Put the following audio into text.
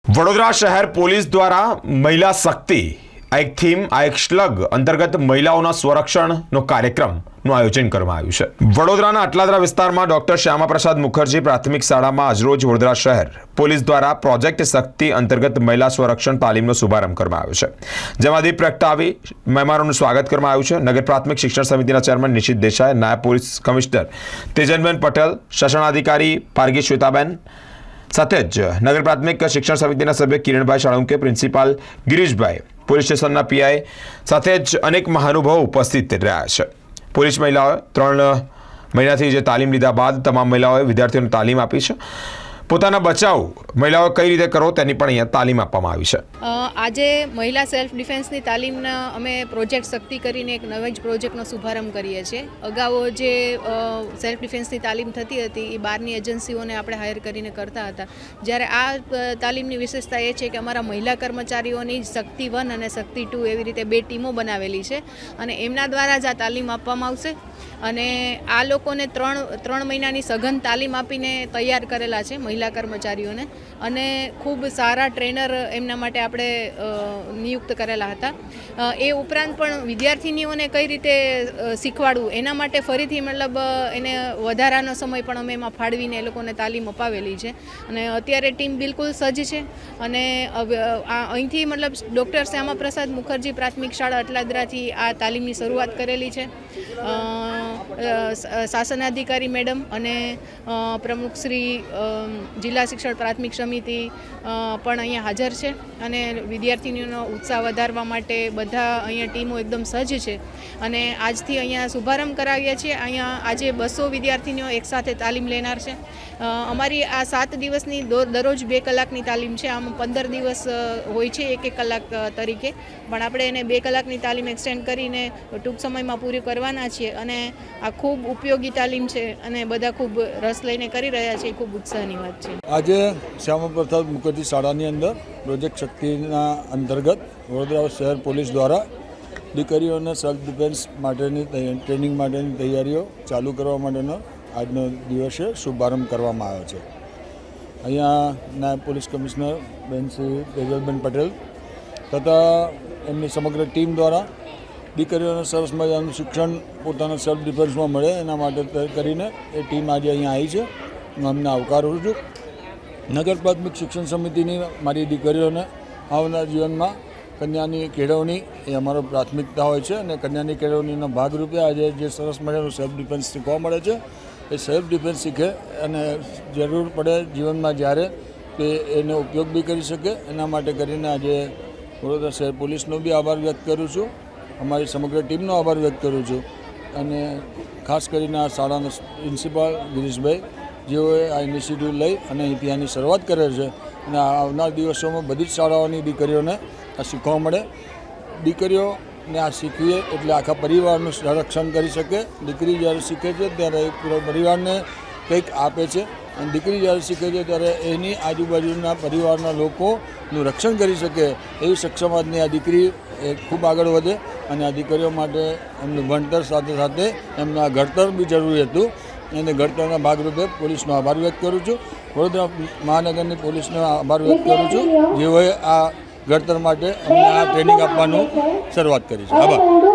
વડોદરા શહેર પોલીસ દ્વારા મહિલા શક્તિ આ એક થીમ આ એક સ્લગ અંતર્ગત મહિલાઓના સ્વરક્ષણનો કાર્યક્રમનું આયોજન કરવામાં આવ્યું છે। વડોદરાના અટલાદરા વિસ્તારમાં ડોક્ટર શ્યામાપ્રસાદ મુખર્જી પ્રાથમિક શાળામાં આજરોજ વડોદરા શહેર પોલીસ દ્વારા પ્રોજેક્ટ શક્તિ અંતર્ગત મહિલા સ્વરક્ષણ તાલીમનો શુભારંભ કરવામાં આવ્યો છે, જેમાં દીપ પ્રગટાવી મહેમાનોનું સ્વાગત કરવામાં આવ્યું છે। નગર પ્રાથમિક શિક્ષણ સમિતિના ચેરમેન નિશિત દેસાઈ, નાયબ પોલીસ કમિશનર તેજનબેન પટેલ, શાસનાધિકારી પારગી શ્વેતાબેન સાથે જ નગર પ્રાથમિક શિક્ષણ સમિતિના સભ્ય કિરણભાઈ સાળુંકે, પ્રિન્સિપાલ ગિરીશભાઈ, પોલીસ સ્ટેશનના પીઆઈ સાથે જ અનેક મહાનુભાવો ઉપસ્થિત રહ્યા છે। પોલીસ મહિલાઓએ 3 મહિનાથી જે તાલીમ લીધા બાદ તમામ મહિલાઓએ વિદ્યાર્થીઓને તાલીમ આપી છે। પોતાના બચાવ મહિલાઓ કઈ રીતે કરો તેની પણ અહીંયા તાલીમ આપવામાં આવી છે। આજે મહિલા સેલ્ફ ડિફેન્સની તાલીમના અમે પ્રોજેક્ટ શક્તિ કરીને એક નવા જ પ્રોજેક્ટનો શુભારંભ કરીએ છીએ। અગાઉ જે સેલ્ફ ડિફેન્સની તાલીમ થતી હતી એ બહારની એજન્સીઓને આપણે હાયર કરીને કરતા હતા, જ્યારે આ તાલીમની વિશેષતા એ છે કે અમારા મહિલા કર્મચારીઓની શક્તિ 1 અને શક્તિ 2 એવી રીતે 2 ટીમો બનાવેલી છે અને એમના દ્વારા જ આ તાલીમ આપવામાં આવશે। અને આ લોકોને 3 મહિનાની સઘન તાલીમ આપીને તૈયાર કરેલા છે મહિલા કર્મચારીઓને, અને ખૂબ સારા ટ્રેનર એમના માટે આપણે નિયુક્ત કરેલા હતા। એ ઉપરાંત પણ વિદ્યાર્થીનીઓને કઈ રીતે શીખવાડવું એના માટે ફરીથી મતલબ એને વધારાનો સમય પણ અમે એમાં ફાળવીને એ લોકોને તાલીમ અપાવેલી છે। અને અત્યારે ટીમ બિલકુલ સજ્જ છે અને અહીંથી મતલબ ડૉક્ટર શ્યામાપ્રસાદ મુખર્જી પ્રાથમિક શાળા અટલાદરાથી આ તાલીમની શરૂઆત કરેલી છે। શાસનાધિકારી મેડમ અને પ્રમુખ શ્રી જિલ્લા શિક્ષણ પ્રાથમિક સમિતિ પણ અહીંયા હાજર છે અને વિદ્યાર્થીનીઓનો ઉત્સાહ વધારવા માટે બધા અહીંયા ટીમો એકદમ સજ્જ છે અને આજથી અહીંયા શુભારંભ કરાવીએ છીએ। અહીંયા આજે 200 વિદ્યાર્થીનીઓ એકસાથે તાલીમ લેનાર છે। અમારી આ 7 દિવસની દરરોજ 2 કલાકની તાલીમ છે। આમ 15 દિવસ હોય છે 1-1 કલાક તરીકે, પણ આપણે એને 2 કલાકની તાલીમ એક્સટેન્ડ કરીને ટૂંક સમયમાં પૂરી કરવાના છીએ અને આ ખૂબ ઉપયોગી તાલીમ છે અને બધા ખૂબ રસ લઈને કરી રહ્યા છે, ખૂબ ઉત્સાહની વાત છે। આજે શ્યામાપ્રસાદ મુખર્જી શાળાની અંદર પ્રોજેક્ટ શક્તિના અંતર્ગત વડોદરા શહેર પોલીસ દ્વારા દીકરીઓને સેલ્ફ ડિફેન્સ માટેની ટ્રેનિંગ માટેની તૈયારીઓ ચાલુ કરવા માટેનો આજનો દિવસે શુભારંભ કરવામાં આવ્યો છે। અહીંયા નાયબ પોલીસ કમિશનર બેન શ્રી તેજલબેન પટેલ તથા એમની સમગ્ર ટીમ દ્વારા દીકરીઓને સરસ મજાનું શિક્ષણ પોતાના સેલ્ફ ડિફેન્સમાં મળે એના માટે કરીને એ ટીમ આજે અહીંયા આવી છે। હું અમને આવકારું છું। નગર પ્રાથમિક શિક્ષણ સમિતિની મારી દીકરીઓને આવનાર જીવનમાં કન્યાની કેળવણી એ અમારો પ્રાથમિકતા હોય છે અને કન્યાની કેળવણીના ભાગરૂપે આજે જે સરસ મજાનું સેલ્ફ ડિફેન્સ શીખવા મળે છે, એ સેલ્ફ ડિફેન્સ શીખે અને જરૂર પડે જીવનમાં જ્યારે તે એનો ઉપયોગ બી કરી શકે, એના માટે કરીને આજે વડોદરા શહેર પોલીસનો બી આભાર વ્યક્ત કરું છું, અમારી સમગ્ર ટીમનો આભાર વ્યક્ત કરું છું અને ખાસ કરીને આ શાળાના પ્રિન્સિપાલ ગિરીશભાઈ જેઓએ આ ઇનિશિયેટિવ લઈ અને અહીંથી આની શરૂઆત કરે છે અને આવનાર દિવસોમાં બધી જ શાળાઓની દીકરીઓને આ શીખવા મળે। દીકરીઓને આ શીખવીએ એટલે આખા પરિવારનું સંરક્ષણ કરી શકે। દીકરી જ્યારે શીખે છે ત્યારે પૂરા પરિવારને કંઈક આપે છે અને દીકરી જ્યારે શીખે છે ત્યારે એની આજુબાજુના પરિવારના લોકોનું રક્ષણ કરી શકે એવી સક્ષમાતની આ દીકરી એ ખૂબ આગળ વધે અને આ દીકરીઓ માટે એમનું ભણતર સાથે સાથે એમના ઘડતર બી જરૂરી હતું અને ઘડતરના ભાગરૂપે પોલીસનો આભાર વ્યક્ત કરું છું। વડોદરા મહાનગરની પોલીસનો આભાર વ્યક્ત કરું છું, જેઓએ આ ઘડતર માટે અમને આ ટ્રેનિંગ આપવાનું શરૂઆત કરી છે। આભાર।